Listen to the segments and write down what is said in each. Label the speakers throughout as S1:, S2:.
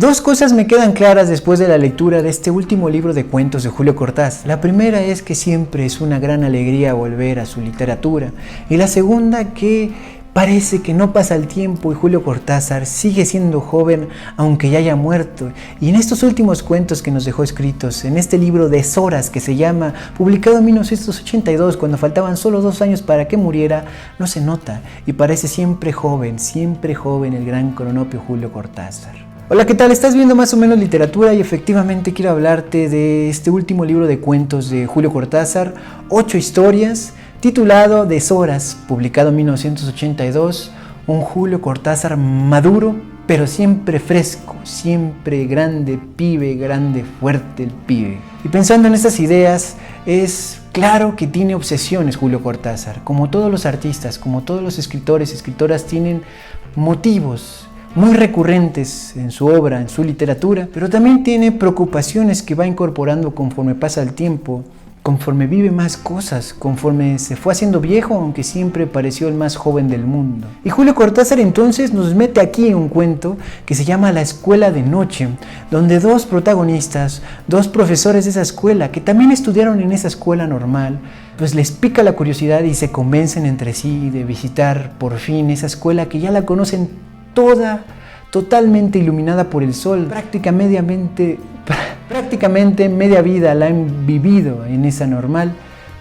S1: Dos cosas me quedan claras después de la lectura de este último libro de cuentos de Julio Cortázar. La primera es que siempre es una gran alegría volver a su literatura. Y la segunda, que parece que no pasa el tiempo y Julio Cortázar sigue siendo joven aunque ya haya muerto. Y en estos últimos cuentos que nos dejó escritos, en este libro Deshoras que se llama, publicado en 1982, cuando faltaban solo 2 años para que muriera, no se nota y parece siempre joven el gran Cronopio Julio Cortázar. Hola, ¿qué tal? Estás viendo Más o Menos Literatura y efectivamente quiero hablarte de este último libro de cuentos de Julio Cortázar, 8 historias, titulado Deshoras, publicado en 1982, un Julio Cortázar maduro, pero siempre fresco, siempre grande pibe, grande fuerte el pibe. Y pensando en estas ideas, es claro que tiene obsesiones Julio Cortázar, como todos los artistas, como todos los escritores y escritoras tienen motivos muy recurrentes en su obra, en su literatura, pero también tiene preocupaciones que va incorporando conforme pasa el tiempo, conforme vive más cosas, conforme se fue haciendo viejo, aunque siempre pareció el más joven del mundo. Y Julio Cortázar entonces nos mete aquí en un cuento que se llama La Escuela de Noche, donde dos protagonistas, dos profesores de esa escuela, que también estudiaron en esa escuela normal, pues les pica la curiosidad y se convencen entre sí de visitar por fin esa escuela que ya la conocen toda, totalmente iluminada por el sol, prácticamente media vida la han vivido en esa normal,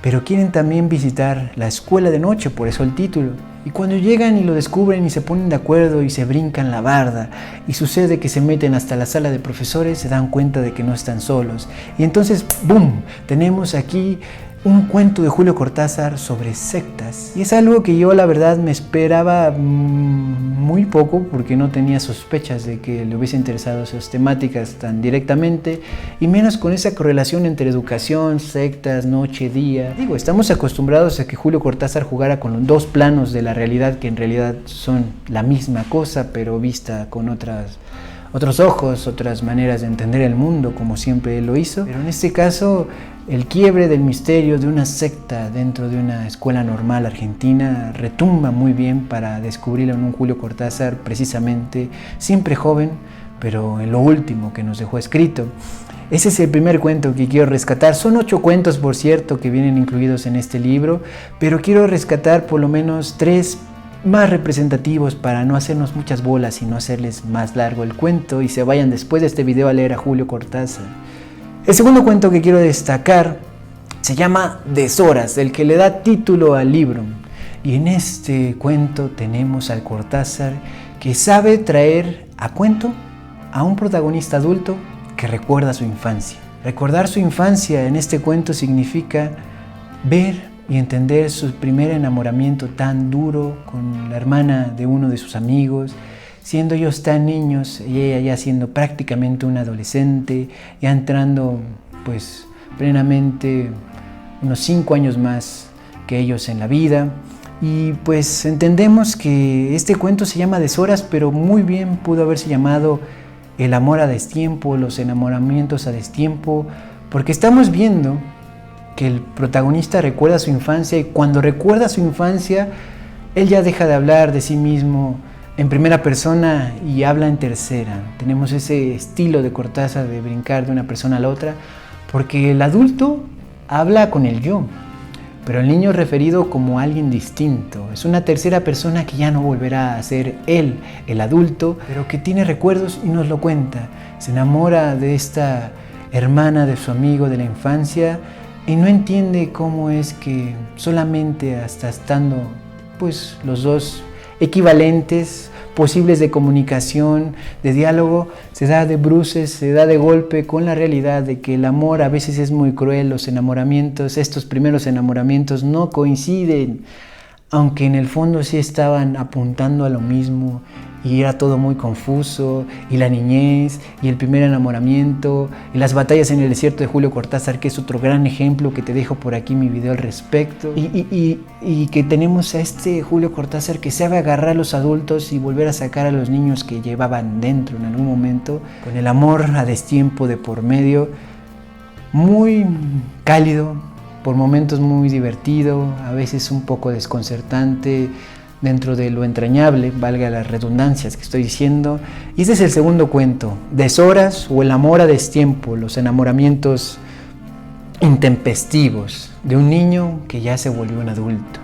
S1: pero quieren también visitar la escuela de noche, por eso el título. Y cuando llegan y lo descubren y se ponen de acuerdo y se brincan la barda y sucede que se meten hasta la sala de profesores, se dan cuenta de que no están solos. Y entonces, ¡boom!, tenemos aquí un cuento de Julio Cortázar sobre sectas. Y es algo que yo la verdad me esperaba muy poco, porque no tenía sospechas de que le hubiese interesado esas temáticas tan directamente, y menos con esa correlación entre educación, sectas, noche, día. Digo, estamos acostumbrados a que Julio Cortázar jugara con los dos planos de la realidad, que en realidad son la misma cosa, pero vista con otros ojos, otras maneras de entender el mundo, como siempre él lo hizo. Pero en este caso, el quiebre del misterio de una secta dentro de una escuela normal argentina retumba muy bien para descubrirlo en un Julio Cortázar precisamente siempre joven, pero en lo último que nos dejó escrito. Ese es el primer cuento que quiero rescatar. Son 8 cuentos, por cierto, que vienen incluidos en este libro, pero quiero rescatar por lo menos 3 más representativos para no hacernos muchas bolas y no hacerles más largo el cuento y se vayan después de este video a leer a Julio Cortázar. El segundo cuento que quiero destacar se llama Deshoras, el que le da título al libro. Y en este cuento tenemos al Cortázar que sabe traer a cuento a un protagonista adulto que recuerda su infancia. Recordar su infancia en este cuento significa ver y entender su primer enamoramiento tan duro con la hermana de uno de sus amigos, siendo ellos tan niños y ella ya siendo prácticamente una adolescente, ya entrando pues plenamente unos 5 años más que ellos en la vida. Y pues entendemos que este cuento se llama Deshoras, pero muy bien pudo haberse llamado El amor a destiempo, los enamoramientos a destiempo, porque estamos viendo que el protagonista recuerda su infancia y cuando recuerda su infancia, él ya deja de hablar de sí mismo en primera persona y habla en tercera. Tenemos ese estilo de Cortázar de brincar de una persona a la otra, porque el adulto habla con el yo, pero el niño es referido como alguien distinto. Es una tercera persona que ya no volverá a ser él, el adulto, pero que tiene recuerdos y nos lo cuenta. Se enamora de esta hermana de su amigo de la infancia y no entiende cómo es que solamente hasta estando pues los dos equivalentes, posibles de comunicación, de diálogo, se da de bruces, se da de golpe con la realidad de que el amor a veces es muy cruel, los enamoramientos, estos primeros enamoramientos no coinciden, aunque en el fondo sí estaban apuntando a lo mismo y era todo muy confuso, y la niñez, y el primer enamoramiento, y las batallas en el desierto de Julio Cortázar, que es otro gran ejemplo que te dejo por aquí mi video al respecto, y que tenemos a este Julio Cortázar que sabe agarrar a los adultos y volver a sacar a los niños que llevaban dentro en algún momento, con el amor a destiempo de por medio, muy cálido, por momentos muy divertido, a veces un poco desconcertante, dentro de lo entrañable, valga las redundancias que estoy diciendo. Y este es el segundo cuento, Deshoras o el amor a destiempo, los enamoramientos intempestivos de un niño que ya se volvió un adulto.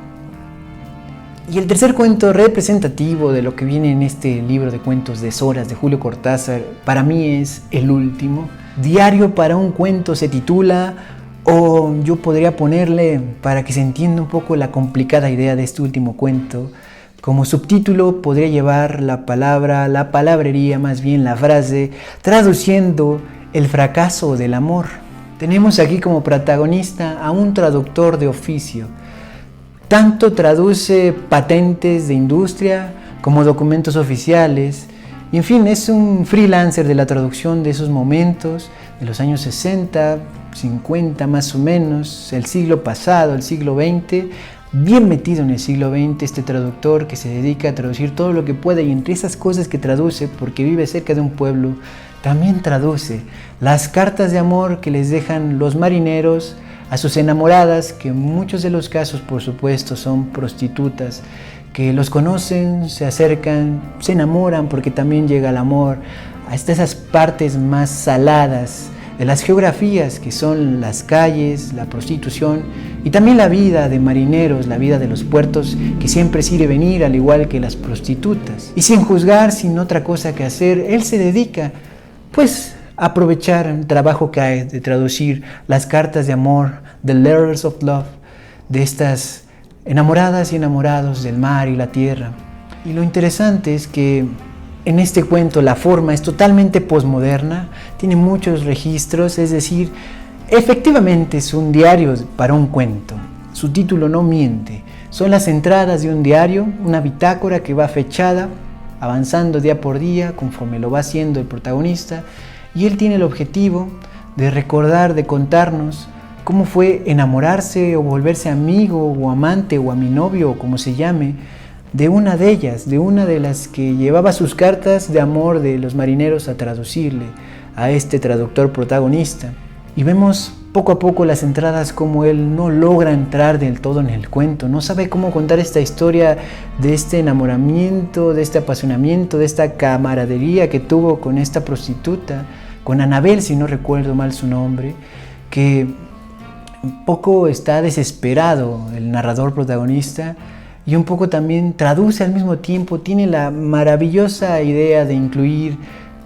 S1: Y el tercer cuento representativo de lo que viene en este libro de cuentos Deshoras de Julio Cortázar, para mí es el último. Diario para un cuento se titula, o yo podría ponerle, para que se entienda un poco la complicada idea de este último cuento, como subtítulo podría llevar la palabrería, más bien la frase, traduciendo el fracaso del amor. Tenemos aquí como protagonista a un traductor de oficio. Tanto traduce patentes de industria como documentos oficiales. Y en fin, es un freelancer de la traducción de esos momentos, de los años 60, 50 más o menos, el siglo pasado, el siglo XX, bien metido en el siglo XX, este traductor que se dedica a traducir todo lo que puede, y entre esas cosas que traduce, porque vive cerca de un pueblo, también traduce las cartas de amor que les dejan los marineros a sus enamoradas, que en muchos de los casos, por supuesto, son prostitutas, que los conocen, se acercan, se enamoran, porque también llega el amor hasta esas partes más saladas de las geografías, que son las calles, la prostitución y también la vida de marineros, la vida de los puertos, que siempre es ir y venir, al igual que las prostitutas. Y sin juzgar, sin otra cosa que hacer, él se dedica, pues, aprovechar el trabajo que hay de traducir las cartas de amor, the letters of love, de estas enamoradas y enamorados del mar y la tierra. Y lo interesante es que en este cuento la forma es totalmente posmoderna, tiene muchos registros, es decir, efectivamente es un diario para un cuento. Su título no miente, son las entradas de un diario, una bitácora que va fechada, avanzando día por día conforme lo va haciendo el protagonista. Y él tiene el objetivo de recordar, de contarnos cómo fue enamorarse o volverse amigo o amante o aminovio o como se llame, de una de ellas, de una de las que llevaba sus cartas de amor de los marineros a traducirle a este traductor protagonista. Y vemos poco a poco las entradas como él no logra entrar del todo en el cuento, no sabe cómo contar esta historia de este enamoramiento, de este apasionamiento, de esta camaradería que tuvo con esta prostituta, con Anabel, si no recuerdo mal su nombre, que un poco está desesperado el narrador protagonista y un poco también traduce al mismo tiempo, tiene la maravillosa idea de incluir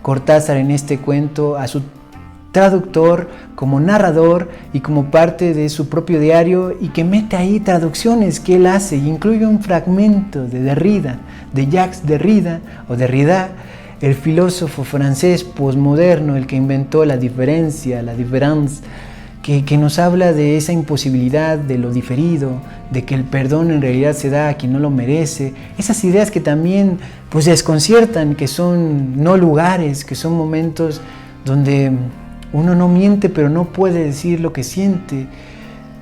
S1: Cortázar en este cuento a su traductor como narrador y como parte de su propio diario, y que mete ahí traducciones que él hace, y incluye un fragmento de Derrida, de Jacques Derrida o Derrida, el filósofo francés posmoderno, el que inventó la diferencia, la différance, que nos habla de esa imposibilidad de lo diferido, de que el perdón en realidad se da a quien no lo merece. Esas ideas que también pues desconciertan, que son no lugares, que son momentos donde uno no miente pero no puede decir lo que siente,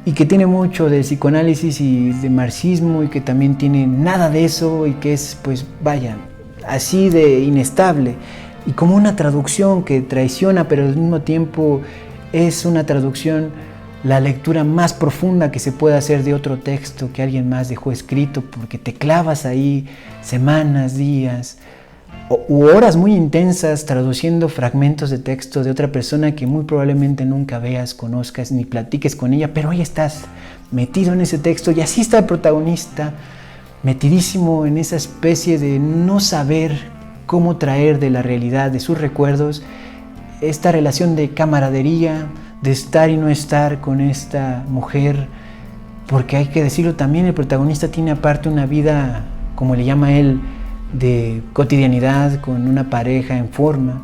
S1: y que tiene mucho de psicoanálisis y de marxismo, y que también tiene nada de eso, y que es, pues vaya, así de inestable, y como una traducción que traiciona, pero al mismo tiempo es una traducción, la lectura más profunda que se puede hacer de otro texto que alguien más dejó escrito, porque te clavas ahí semanas, días u horas muy intensas traduciendo fragmentos de texto de otra persona que muy probablemente nunca veas, conozcas ni platiques con ella, pero ahí estás metido en ese texto, y así está el protagonista, metidísimo en esa especie de no saber cómo traer de la realidad, de sus recuerdos, esta relación de camaradería, de estar y no estar con esta mujer, porque hay que decirlo también, el protagonista tiene aparte una vida, como le llama él, de cotidianidad con una pareja en forma.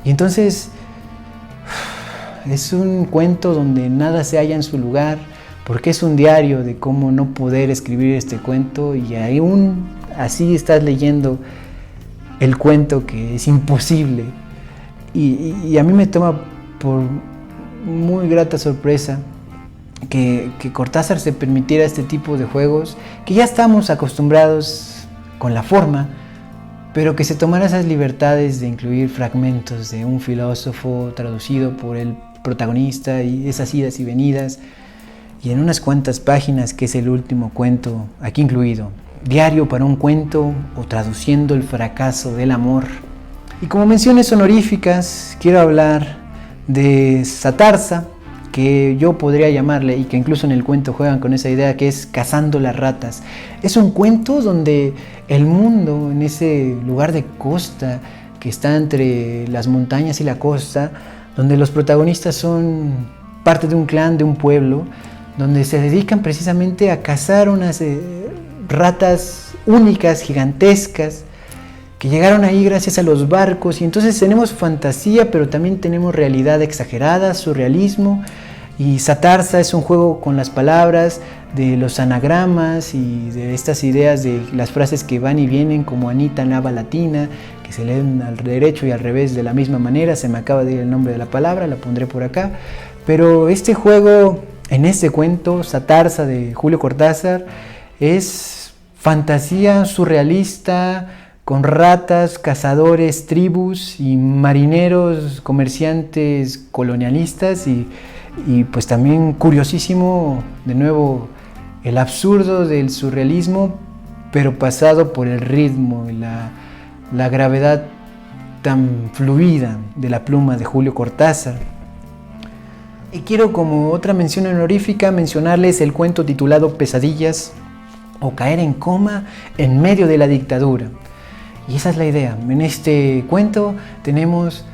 S1: Y entonces es un cuento donde nada se halla en su lugar, porque es un diario de cómo no poder escribir este cuento, y aún así estás leyendo el cuento que es imposible. Y a mí me toma por muy grata sorpresa que Cortázar se permitiera este tipo de juegos, que ya estamos acostumbrados con la forma, pero que se tomara esas libertades de incluir fragmentos de un filósofo traducido por el protagonista, y esas idas y venidas, y en unas cuantas páginas, que es el último cuento aquí incluido, Diario para un cuento o Traduciendo el fracaso del amor. Y como menciones honoríficas, quiero hablar de Satarsa, que yo podría llamarle, y que incluso en el cuento juegan con esa idea, que es Cazando las ratas. Es un cuento donde el mundo, en ese lugar de costa que está entre las montañas y la costa, donde los protagonistas son parte de un clan, de un pueblo, donde se dedican precisamente a cazar unas ratas únicas, gigantescas, que llegaron ahí gracias a los barcos. Y entonces tenemos fantasía, pero también tenemos realidad exagerada, surrealismo. Y Satarsa es un juego con las palabras, de los anagramas y de estas ideas de las frases que van y vienen, como Anita Nava Latina, que se leen al derecho y al revés de la misma manera. Se me acaba de ir el nombre de la palabra, la pondré por acá. Pero este juego, en este cuento, Satarsa de Julio Cortázar, es fantasía surrealista, con ratas, cazadores, tribus y marineros, comerciantes, colonialistas y pues también curiosísimo, de nuevo, el absurdo del surrealismo, pero pasado por el ritmo y la gravedad tan fluida de la pluma de Julio Cortázar. Y quiero, como otra mención honorífica, mencionarles el cuento titulado Pesadillas o Caer en coma en medio de la dictadura. Y esa es la idea. En este cuento tenemos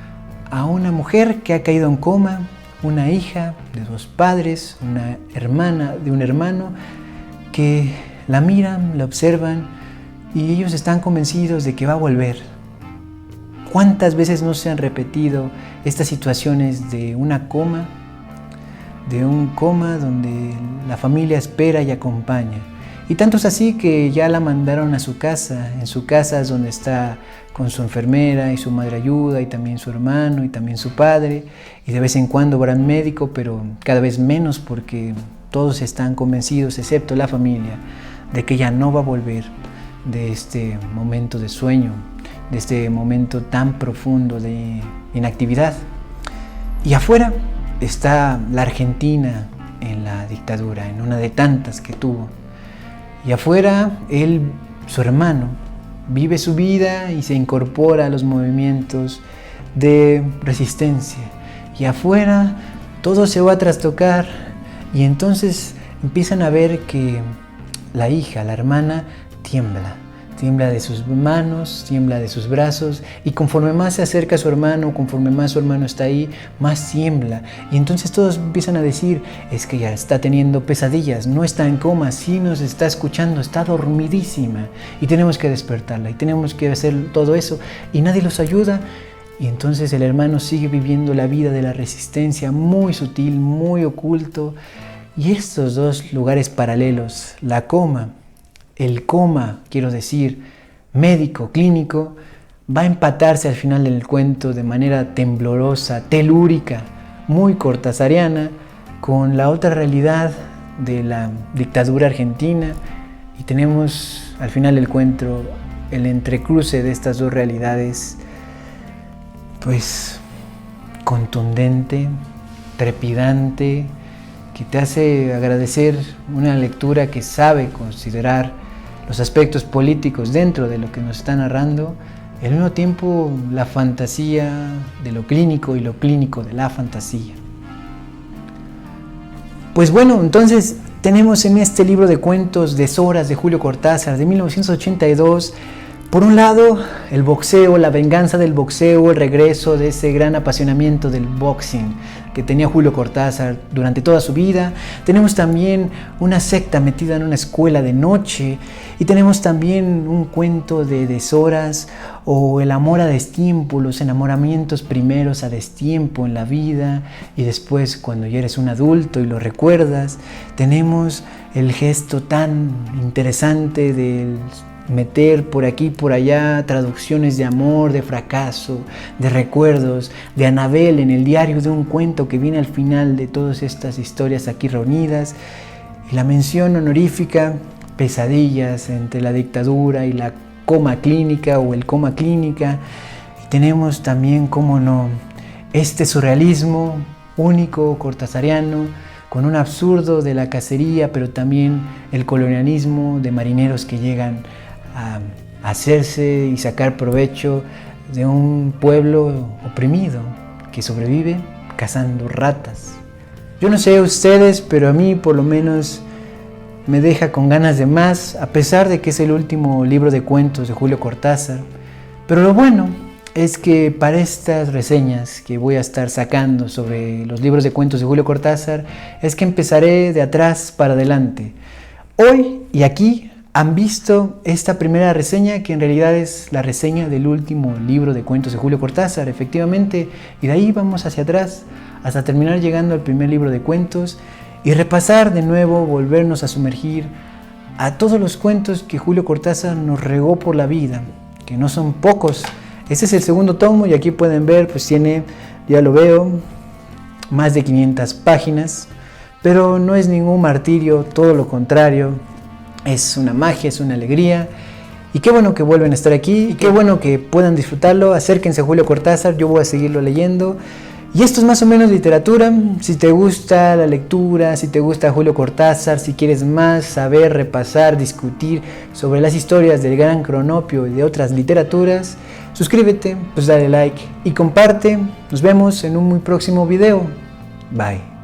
S1: a una mujer que ha caído en coma, una hija de 2 padres, una hermana de un hermano, que la miran, la observan y ellos están convencidos de que va a volver. ¿Cuántas veces no se han repetido estas situaciones de un coma donde la familia espera y acompaña? Y tanto es así que ya la mandaron a su casa. En su casa es donde está con su enfermera y su madre ayuda, y también su hermano y también su padre. Y de vez en cuando va al médico, pero cada vez menos, porque todos están convencidos, excepto la familia, de que ella no va a volver de este momento de sueño, de este momento tan profundo de inactividad. Y afuera está la Argentina en la dictadura, en una de tantas que tuvo. Y afuera, él, su hermano, vive su vida y se incorpora a los movimientos de resistencia. Y afuera, todo se va a trastocar, y entonces empiezan a ver que la hija, la hermana, tiembla de sus manos, tiembla de sus brazos, y conforme más se acerca a su hermano, conforme más su hermano está ahí, más tiembla. Y entonces todos empiezan a decir, es que ya está teniendo pesadillas, no está en coma, sí nos está escuchando, está dormidísima, y tenemos que despertarla, y tenemos que hacer todo eso, y nadie los ayuda. Y entonces el hermano sigue viviendo la vida de la resistencia, muy sutil, muy oculto. Y estos dos lugares paralelos, el coma, quiero decir, médico, clínico, va a empatarse al final del cuento de manera temblorosa, telúrica, muy cortasariana, con la otra realidad de la dictadura argentina. Y tenemos al final del cuento el entrecruce de estas dos realidades, pues contundente, trepidante, que te hace agradecer una lectura que sabe considerar los aspectos políticos dentro de lo que nos está narrando, y al mismo tiempo la fantasía de lo clínico y lo clínico de la fantasía. Pues bueno, entonces tenemos en este libro de cuentos Deshoras de Julio Cortázar de 1982, por un lado, el boxeo, la venganza del boxeo, el regreso de ese gran apasionamiento del boxing que tenía Julio Cortázar durante toda su vida. Tenemos también una secta metida en una escuela de noche, y tenemos también un cuento de deshoras o el amor a destiempo, los enamoramientos primeros a destiempo en la vida, y después cuando ya eres un adulto y lo recuerdas. Tenemos el gesto tan interesante del meter por aquí y por allá traducciones de amor, de fracaso, de recuerdos, de Anabel en el diario de un cuento que viene al final de todas estas historias aquí reunidas. Y la mención honorífica, Pesadillas entre la dictadura y la coma clínica o el coma clínica. Y tenemos también, cómo no, este surrealismo único, cortasariano, con un absurdo de la cacería, pero también el colonialismo de marineros que llegan a hacerse y sacar provecho de un pueblo oprimido que sobrevive cazando ratas. Yo no sé ustedes, pero a mí por lo menos me deja con ganas de más, a pesar de que es el último libro de cuentos de Julio Cortázar. Pero lo bueno es que para estas reseñas que voy a estar sacando sobre los libros de cuentos de Julio Cortázar, es que empezaré de atrás para adelante. Hoy y aquí han visto esta primera reseña, que en realidad es la reseña del último libro de cuentos de Julio Cortázar, efectivamente, y de ahí vamos hacia atrás hasta terminar llegando al primer libro de cuentos y repasar de nuevo, volvernos a sumergir a todos los cuentos que Julio Cortázar nos regó por la vida, que no son pocos. Este es el segundo tomo y aquí pueden ver, pues tiene, ya lo veo, más de 500 páginas, pero no es ningún martirio, todo lo contrario, es una magia, es una alegría. Y qué bueno que vuelven a estar aquí, y qué bueno que puedan disfrutarlo. Acérquense a Julio Cortázar, yo voy a seguirlo leyendo. Y esto es más o menos literatura. Si te gusta la lectura, si te gusta Julio Cortázar, si quieres más saber, repasar, discutir sobre las historias del Gran Cronopio y de otras literaturas, suscríbete, pues dale like y comparte. Nos vemos en un muy próximo video. Bye.